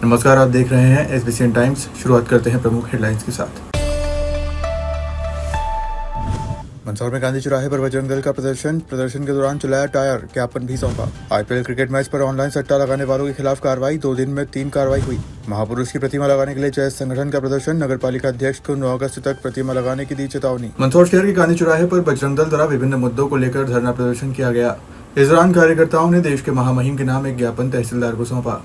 नमस्कार, आप देख रहे हैं SBCN टाइम्स। शुरुआत करते हैं प्रमुख हेडलाइंस के साथ। मंदसौर में गांधी चौराहे पर बजरंग दल का प्रदर्शन के दौरान चलाया टायर, ज्ञापन भी सौंपा। IPL क्रिकेट मैच पर ऑनलाइन सट्टा लगाने वालों के खिलाफ कार्रवाई, 2 दिन में 3 कार्रवाई हुई। महापुरुष की प्रतिमा लगाने के लिए चयस संगठन का प्रदर्शन, नगर पालिका अध्यक्ष को 9 अगस्त तक प्रतिमा लगाने की दी चेतावनी। मंदसौर शहर के गांधी चौराहे पर बजरंग दल द्वारा विभिन्न मुद्दों को लेकर धरना प्रदर्शन किया गया। इस दौरान कार्यकर्ताओं ने देश के महामहिम के नाम एक ज्ञापन तहसीलदार को सौंपा।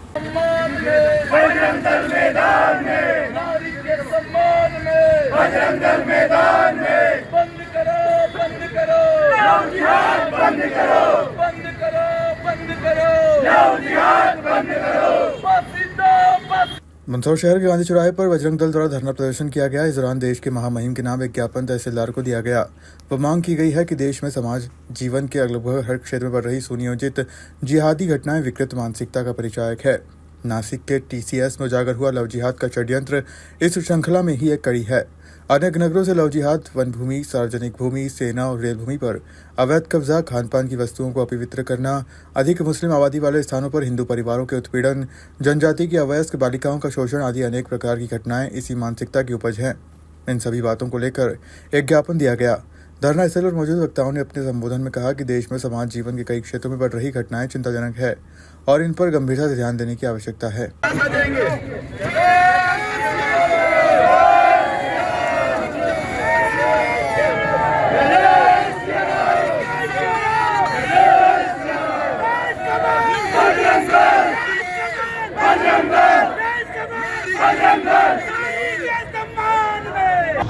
बजरंग दल मैदान में, नारी के सम्मान में, बजरंग दल मैदान में, बंद करो, बंद करो, लव जिहाद बंद करो, बंद करो, बंद करो, लव जिहाद बंद करो, फांसी दो, फांसी। मंदसौर शहर के गांधी चौराहे पर बजरंग दल द्वारा धरना प्रदर्शन किया गया। इस दौरान देश के महामहिम के नाम एक ज्ञापन तहसीलदार को दिया गया। वह मांग की गई है कि देश में समाज जीवन के लगभग हर क्षेत्र में बढ़ रही सुनियोजित जिहादी घटनाएं विकृत मानसिकता का परिचायक है। नासिक के TCS में उजागर हुआ लव जिहाद का षड्यंत्र इस श्रृंखला में ही एक कड़ी है। अनेक नगरों से लव जिहाद, वन भूमि, सार्वजनिक भूमि, सेना और रेल भूमि पर अवैध कब्जा, खान पान की वस्तुओं को अपवित्र करना, अधिक मुस्लिम आबादी वाले स्थानों पर हिंदू परिवारों के उत्पीड़न, जनजाति की अवयस्क बालिकाओं का शोषण आदि अनेक प्रकार की घटनाएं इसी मानसिकता की उपज हैं। इन सभी बातों को लेकर एक ज्ञापन दिया गया। धरना स्थल पर मौजूद वक्ताओं ने अपने संबोधन में कहा कि देश में समाज जीवन के कई क्षेत्रों में बढ़ रही घटनाएं चिंताजनक है और इन पर गंभीरता से ध्यान देने की आवश्यकता है।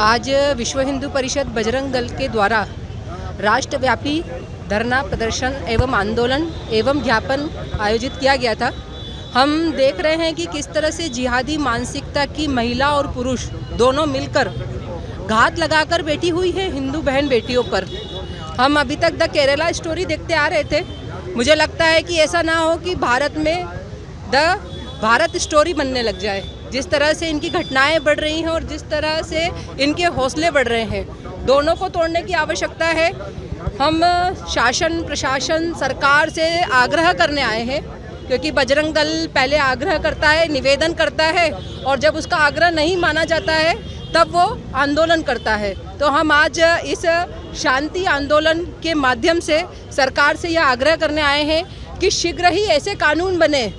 आज विश्व हिंदू परिषद बजरंग दल के द्वारा राष्ट्रव्यापी धरना प्रदर्शन एवं आंदोलन एवं ज्ञापन आयोजित किया गया था। हम देख रहे हैं कि किस तरह से जिहादी मानसिकता की महिला और पुरुष दोनों मिलकर घात लगाकर बैठी हुई है हिंदू बहन बेटियों पर। हम अभी तक द केरला स्टोरी देखते आ रहे थे। मुझे लगता है कि ऐसा ना हो कि भारत में द भारत स्टोरी बनने लग जाए। जिस तरह से इनकी घटनाएं बढ़ रही हैं और जिस तरह से इनके हौसले बढ़ रहे हैं, दोनों को तोड़ने की आवश्यकता है। हम शासन, प्रशासन, सरकार से आग्रह करने आए हैं, क्योंकि बजरंग दल पहले आग्रह करता है, निवेदन करता है और जब उसका आग्रह नहीं माना जाता है तब वो आंदोलन करता है। तो हम आज इस शांति आंदोलन के माध्यम से सरकार से यह आग्रह करने आए हैं कि शीघ्र ही ऐसे कानून बने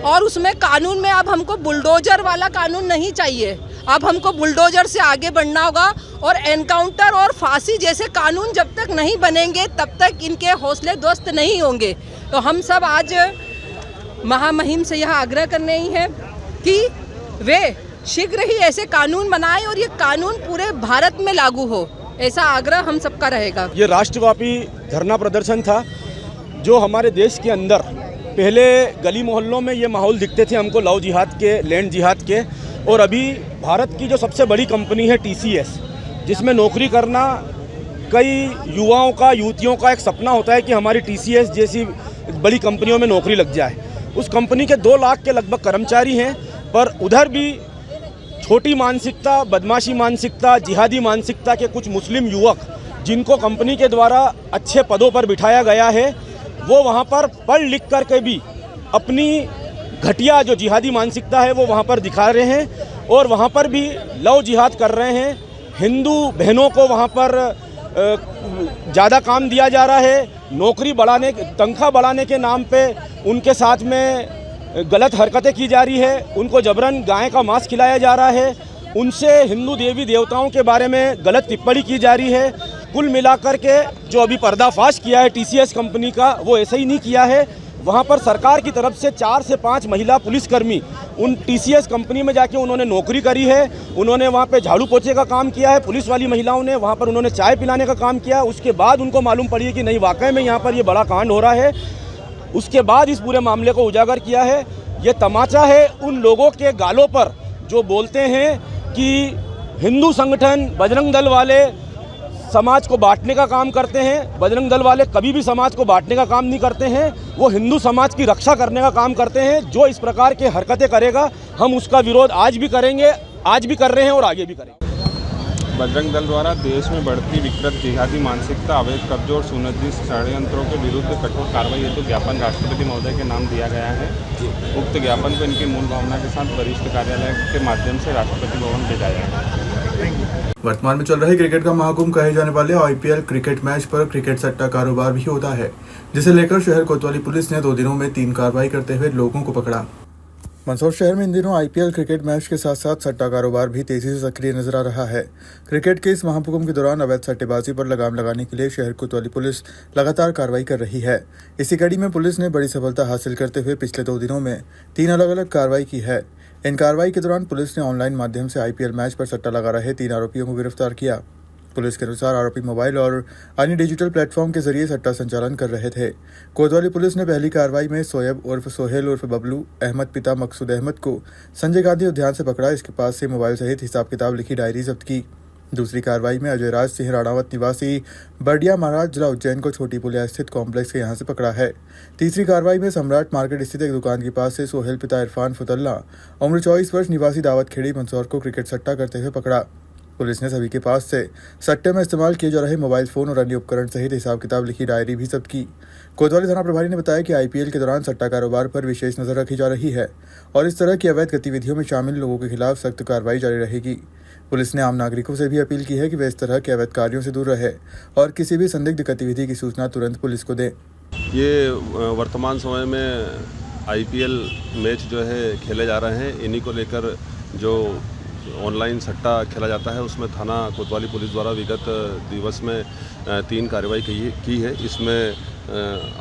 और उसमें कानून में अब हमको बुलडोजर वाला कानून नहीं चाहिए। अब हमको बुलडोजर से आगे बढ़ना होगा और एनकाउंटर और फांसी जैसे कानून जब तक नहीं बनेंगे तब तक इनके हौसले ध्वस्त नहीं होंगे। तो हम सब आज महामहिम से यह आग्रह करने ही है कि वे शीघ्र ही ऐसे कानून बनाएं और ये कानून पूरे भारत में लागू हो, ऐसा आग्रह हम सबका रहेगा। ये राष्ट्रव्यापी धरना प्रदर्शन था जो हमारे देश के अंदर पहले गली मोहल्लों में ये माहौल दिखते थे हमको लव जिहाद के, लैंड जिहाद के, और अभी भारत की जो सबसे बड़ी कंपनी है TCS, जिसमें नौकरी करना कई युवाओं का, युवतियों का एक सपना होता है कि हमारी TCS जैसी बड़ी कंपनियों में नौकरी लग जाए। उस कंपनी के 2 लाख के लगभग कर्मचारी हैं, पर उधर भी छोटी मानसिकता, बदमाशी मानसिकता, जिहादी मानसिकता के कुछ मुस्लिम युवक जिनको कंपनी के द्वारा अच्छे पदों पर बिठाया गया है, वो वहाँ पर पढ़ लिख कर के भी अपनी घटिया जो जिहादी मानसिकता है वो वहाँ पर दिखा रहे हैं और वहाँ पर भी लव जिहाद कर रहे हैं। हिंदू बहनों को वहाँ पर ज़्यादा काम दिया जा रहा है, नौकरी बढ़ाने, तनख्वाह बढ़ाने के नाम पे उनके साथ में गलत हरकतें की जा रही है, उनको जबरन गाय का मांस खिलाया जा रहा है, उनसे हिंदू देवी देवताओं के बारे में गलत टिप्पणी की जा रही है। कुल मिलाकर के जो अभी पर्दाफाश किया है TCS कंपनी का, वो ऐसे ही नहीं किया है। वहाँ पर सरकार की तरफ से 4 से 5 महिला पुलिसकर्मी उन TCS कंपनी में जाके उन्होंने नौकरी करी है। उन्होंने वहाँ पे झाड़ू पोछे का काम किया है, पुलिस वाली महिलाओं ने वहाँ पर उन्होंने चाय पिलाने का काम किया। उसके बाद उनको मालूम पड़ी है कि नहीं, वाकई में यहाँ पर ये बड़ा कांड हो रहा है। उसके बाद इस पूरे मामले को उजागर किया है। ये तमाचा है उन लोगों के गालों पर जो बोलते हैं कि हिंदू संगठन, बजरंग दल वाले समाज को बांटने का काम करते हैं। बजरंग दल वाले कभी भी समाज को बांटने का काम नहीं करते हैं, वो हिंदू समाज की रक्षा करने का काम करते हैं। जो इस प्रकार के हरकतें करेगा हम उसका विरोध आज भी करेंगे, आज भी कर रहे हैं और आगे भी करेंगे। बजरंग दल द्वारा देश में बढ़ती विकृत जिहादी मानसिकता, अवैध कब्जों और सुनियोजित षड्यंत्रों के विरुद्ध कठोर कार्रवाई हेतु ज्ञापन राष्ट्रपति महोदय के नाम दिया गया है। उक्त ज्ञापन को इनकी मूल भावना के साथ वरिष्ठ कार्यालय के माध्यम से राष्ट्रपति भवन भेजा जाएगा। वर्तमान में चल रहे क्रिकेट का महाकुंभ कहे जाने वाले आईपीएल क्रिकेट मैच पर क्रिकेट सट्टा कारोबार भी होता है, जिसे लेकर शहर कोतवाली पुलिस ने 2 दिनों में 3 कार्रवाई करते हुए लोगों को पकड़ा। मंदसौर शहर में इन दिनों आईपीएल क्रिकेट मैच के साथ साथ सट्टा कारोबार भी तेजी से सक्रिय नजर आ रहा है। क्रिकेट के इस महाकुंभ के दौरान अवैध सट्टेबाजी पर लगाम लगाने के लिए शहर कोतवाली पुलिस लगातार कार्रवाई कर रही है। इसी कड़ी में पुलिस ने बड़ी सफलता हासिल करते हुए पिछले 2 दिनों में 3 अलग अलग कार्रवाई की है। इन कार्रवाई के दौरान पुलिस ने ऑनलाइन माध्यम से आईपीएल मैच पर सट्टा लगा रहे 3 आरोपियों को गिरफ्तार किया। पुलिस के अनुसार आरोपी मोबाइल और अन्य डिजिटल प्लेटफॉर्म के जरिए सट्टा संचालन कर रहे थे। कोतवाली पुलिस ने पहली कार्रवाई में सोएब उर्फ सोहेल उर्फ बबलू अहमद पिता मकसूद अहमद को संजय गांधी उद्यान से पकड़ा। इसके पास से मोबाइल सहित हिसाब किताब लिखी डायरी जब्त की। दूसरी कार्रवाई में अजय राज सिंह राणावत निवासी बर्डिया महाराज जिला उज्जैन को छोटी पुलिया स्थित कॉम्प्लेक्स के यहां से पकड़ा है। तीसरी कार्रवाई में सम्राट मार्केट स्थित एक दुकान के पास से सोहेल पिता इरफान फुतल्ला उम्र 24 वर्ष निवासी दावत खेड़ी मंदसौर को क्रिकेट सट्टा करते हुए पकड़ा। पुलिस ने सभी के पास से सट्टे में इस्तेमाल किए जा रहे मोबाइल फोन और अन्य उपकरण सहित हिसाब किताब लिखी डायरी भी जब्त की। कोतवाली थाना प्रभारी ने बताया कि आईपीएल के दौरान सट्टा कारोबार पर विशेष नजर रखी जा रही है और इस तरह की अवैध गतिविधियों में शामिल लोगों के खिलाफ सख्त कार्रवाई जारी रहेगी। पुलिस ने आम नागरिकों से भी अपील की है कि वे इस तरह के अवैध कार्यों से दूर रहे और किसी भी संदिग्ध गतिविधि की सूचना तुरंत पुलिस को दें। ये वर्तमान समय में आईपीएल मैच जो है खेले जा रहे हैं, इन्हीं को लेकर जो ऑनलाइन सट्टा खेला जाता है उसमें थाना कोतवाली पुलिस द्वारा विगत दिवस में 3 कार्रवाई की है। इसमें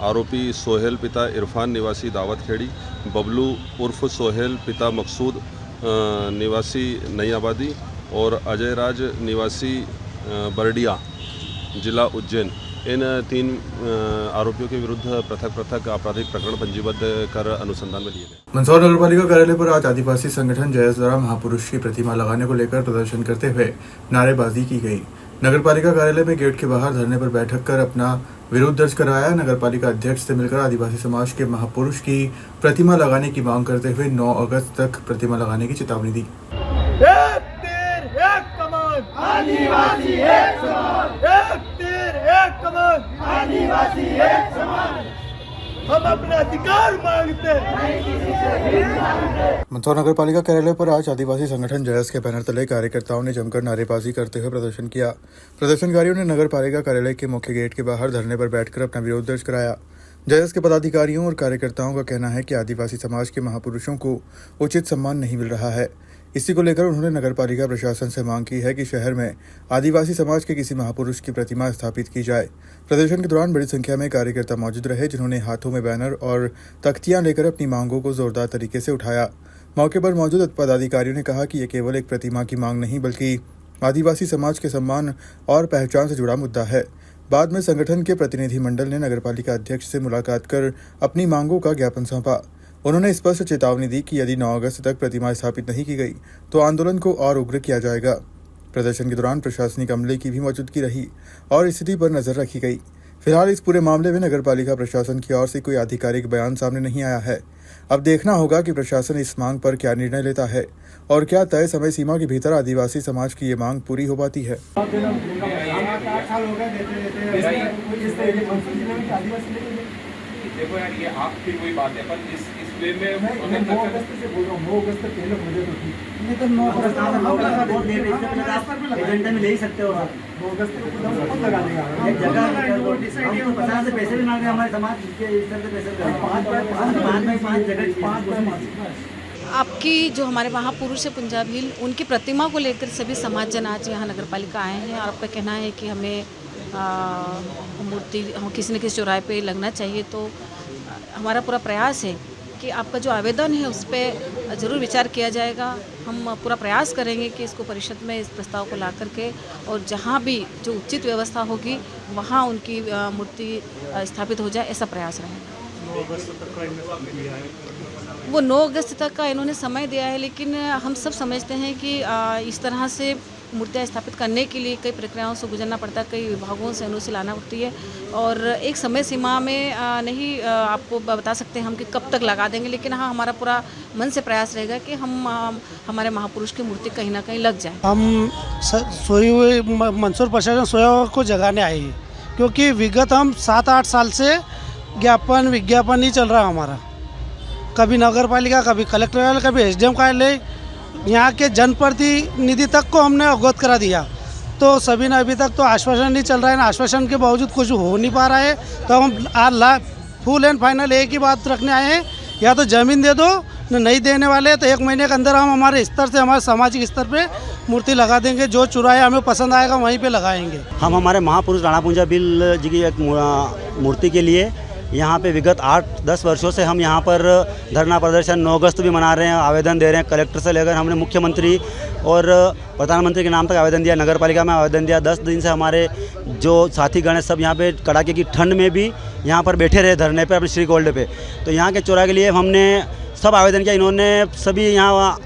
आरोपी सोहेल पिता इरफान निवासी दावत खेड़ी, बबलू उर्फ सोहेल पिता मकसूद निवासी नई आबादी और अजय राज निवासी बर्डिया जिला उज्जैन, इन 3 आरोपियों के विरुद्ध पृथक आपराधिक प्रकरण पंजीबद्ध कर अनुसंधान में लिए गए। मंदसौर नगरपालिका कार्यालय पर आज आदिवासी संगठन जयस द्वारा महापुरुष की प्रतिमा लगाने को लेकर प्रदर्शन करते हुए नारेबाजी की गई। नगरपालिका कार्यालय में गेट के बाहर धरने पर बैठक कर अपना विरोध दर्ज कराया। नगरपालिका अध्यक्ष से मिलकर आदिवासी समाज के महापुरुष की प्रतिमा लगाने की मांग करते हुए 9 अगस्त तक प्रतिमा लगाने की चेतावनी दी। एक तीर एक कमान, आदिवासी एक समान। एक तीर एक कमान, आदिवासी एक समान। हम अपने अधिकार मांगते हैं। मंदसौर नगरपालिका कार्यालय पर आज आदिवासी संगठन जयस के बैनर तले कार्यकर्ताओं ने जमकर नारेबाजी करते हुए प्रदर्शन किया। प्रदर्शनकारियों ने नगरपालिका कार्यालय के मुख्य गेट के बाहर धरने पर बैठकर अपना विरोध दर्ज कराया। जयस के पदाधिकारियों और कार्यकर्ताओं का कहना है कि आदिवासी समाज के महापुरुषों को उचित सम्मान नहीं मिल रहा है। इसी को लेकर उन्होंने नगरपालिका प्रशासन से मांग की है कि शहर में आदिवासी समाज के किसी महापुरुष की प्रतिमा स्थापित की जाए। प्रदर्शन के दौरान बड़ी संख्या में कार्यकर्ता मौजूद रहे, जिन्होंने हाथों में बैनर और तख्तियां लेकर अपनी मांगों को जोरदार तरीके से उठाया। मौके पर मौजूद पदाधिकारियों ने कहा कि यह केवल एक प्रतिमा की मांग नहीं बल्कि आदिवासी समाज के सम्मान और पहचान से जुड़ा मुद्दा है। बाद में संगठन के प्रतिनिधिमंडल ने नगरपालिका अध्यक्ष से मुलाकात कर अपनी मांगों का ज्ञापन सौंपा। उन्होंने स्पष्ट चेतावनी दी कि यदि 9 अगस्त तक प्रतिमा स्थापित नहीं की गई तो आंदोलन को और उग्र किया जाएगा। प्रदर्शन के दौरान प्रशासनिक अमले की भी मौजूदगी रही और स्थिति पर नजर रखी गई। फिलहाल इस पूरे मामले में नगरपालिका प्रशासन की ओर से कोई आधिकारिक बयान सामने नहीं आया है। अब देखना होगा कि प्रशासन इस मांग पर क्या निर्णय लेता है और क्या तय समय सीमा के भीतर आदिवासी समाज की ये मांग पूरी हो पाती है। देखो यार, ये आपकी कोई बात है, पर इस वे में 9 अगस्त से बोल रहा हूँ। 9 अगस्त पहले मुझे तो थी नहीं तो 9 अगस्त एजेंडा में ले ही सकते हो आप। 9 अगस्त को खुद लगा देगा एक जगह। हम तो 50 से पैसे भी मांगे हमारे समाज के इस तरह से पैसे 5 जगह। आपकी जो हमारे महापुरुष है पंजाब हिल, उनकी प्रतिमा को लेकर सभी समाज जन आज यहाँ नगर पालिका आए हैं और आपका कहना है कि हमें मूर्ति किसी न किसी चौराहे पे लगना चाहिए। तो हमारा पूरा प्रयास है कि आपका जो आवेदन है उस पर ज़रूर विचार किया जाएगा। हम पूरा प्रयास करेंगे कि इसको परिषद में इस प्रस्ताव को ला करके और जहाँ भी जो उचित व्यवस्था होगी वहाँ उनकी मूर्ति स्थापित हो जाए, ऐसा प्रयास रहेगा। 9 अगस्त तक का इन्होंने समय दिया है। वो 9 अगस्त तक का इन्होंने समय दिया है, लेकिन हम सब समझते हैं कि इस तरह से मूर्तियाँ स्थापित करने के लिए कई प्रक्रियाओं से गुजरना पड़ता है, कई विभागों से अनुमति लाना पड़ती है और एक समय सीमा में नहीं आपको बता सकते हम कि कब तक लगा देंगे, लेकिन हाँ हमारा पूरा मन से प्रयास रहेगा कि हम हमारे महापुरुष की मूर्ति कहीं ना कहीं लग जाए। हम सोई हुई मंदसौर प्रशासन सोया हुआ को जगाने आए हैं, क्योंकि विगत हम 7-8 साल से विज्ञापन ही चल रहा है हमारा। कभी नगर पालिका, कभी कलेक्टर कार्यालय, कभी SDM कार्यालय, यहाँ के जनप्रतिनिधि तक को हमने अवगत करा दिया, तो सभी ने अभी तक तो आश्वासन नहीं चल रहा है ना, आश्वासन के बावजूद कुछ हो नहीं पा रहा है। तो हम आज फुल एंड फाइनल एक ही बात रखने आए हैं, या तो ज़मीन दे दो, नहीं देने वाले तो 1 महीने के अंदर हम हमारे स्तर से, हमारे सामाजिक स्तर पे मूर्ति लगा देंगे। जो चुराया हमें पसंद आएगा वहीं पे लगाएंगे। हम हमारे महापुरुष राणा पुंजा बिल जी की एक मूर्ति के लिए यहाँ पे विगत 8-10 वर्षों से हम यहाँ पर धरना प्रदर्शन 9 अगस्त भी मना रहे हैं, आवेदन दे रहे हैं। कलेक्टर से लेकर हमने मुख्यमंत्री और प्रधानमंत्री के नाम तक आवेदन दिया, नगर पालिका में आवेदन दिया। 10 दिन से हमारे जो साथी गण सब यहाँ पे कड़ाके की ठंड में भी यहाँ पर बैठे रहे धरने पे अपने श्री गोल्ड पे। तो यहाँ के चौराहे के लिए हमने सब आवेदन किया। इन्होंने सभी यहाँ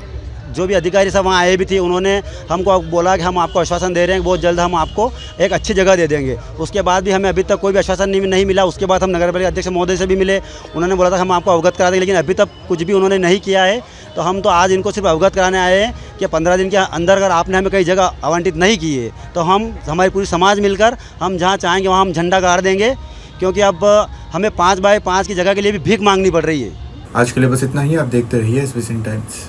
जो भी अधिकारी सब वहाँ आए भी थे, उन्होंने हमको बोला कि हम आपको आश्वासन दे रहे हैं, बहुत जल्द हम आपको एक अच्छी जगह दे देंगे। उसके बाद भी हमें अभी तक कोई भी आश्वासन नहीं मिला। उसके बाद हम नगर पालिका अध्यक्ष महोदय से भी मिले, उन्होंने बोला था हम आपको अवगत करा देंगे, लेकिन अभी तक कुछ भी उन्होंने नहीं किया है। तो हम तो आज इनको सिर्फ अवगत कराने आए हैं कि 15 दिन के अंदर अगर आपने हमें कई जगह आवंटित नहीं की है तो हम हमारी पूरी समाज मिलकर हम जहाँ चाहेंगे वहाँ हम झंडा गाड़ देंगे, क्योंकि अब हमें 5x5 की जगह के लिए भी भीख मांगनी पड़ रही है। आज के लिए बस इतना ही। आप देखते रहिए SBCN times.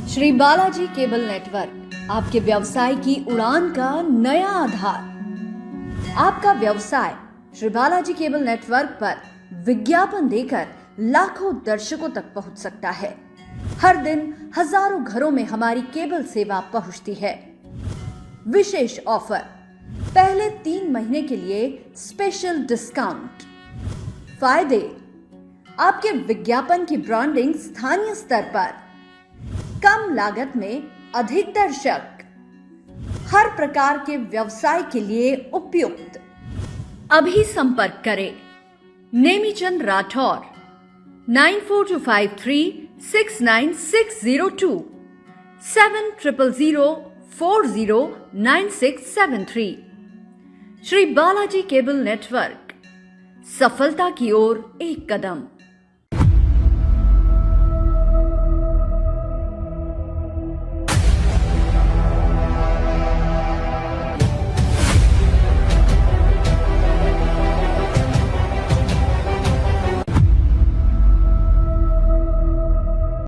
Shri Balaji cable network आपके व्यवसाय की उड़ान का नया आधार। आपका व्यवसाय श्री बालाजी केबल नेटवर्क पर विज्ञापन देकर लाखों दर्शकों तक पहुंच सकता है। हर दिन हजारों घरों में हमारी केबल सेवा पहुंचती है। विशेष ऑफर, पहले 3 महीने के लिए स्पेशल डिस्काउंट। फायदे, आपके विज्ञापन की ब्रांडिंग स्थानीय स्तर पर, कम लागत में अधिक दर्शक, हर प्रकार के व्यवसाय के लिए उपयुक्त। अभी संपर्क करें नेमीचंद राठौर 9425369602 7000409673। श्री बालाजी केबल नेटवर्क, सफलता की ओर एक कदम।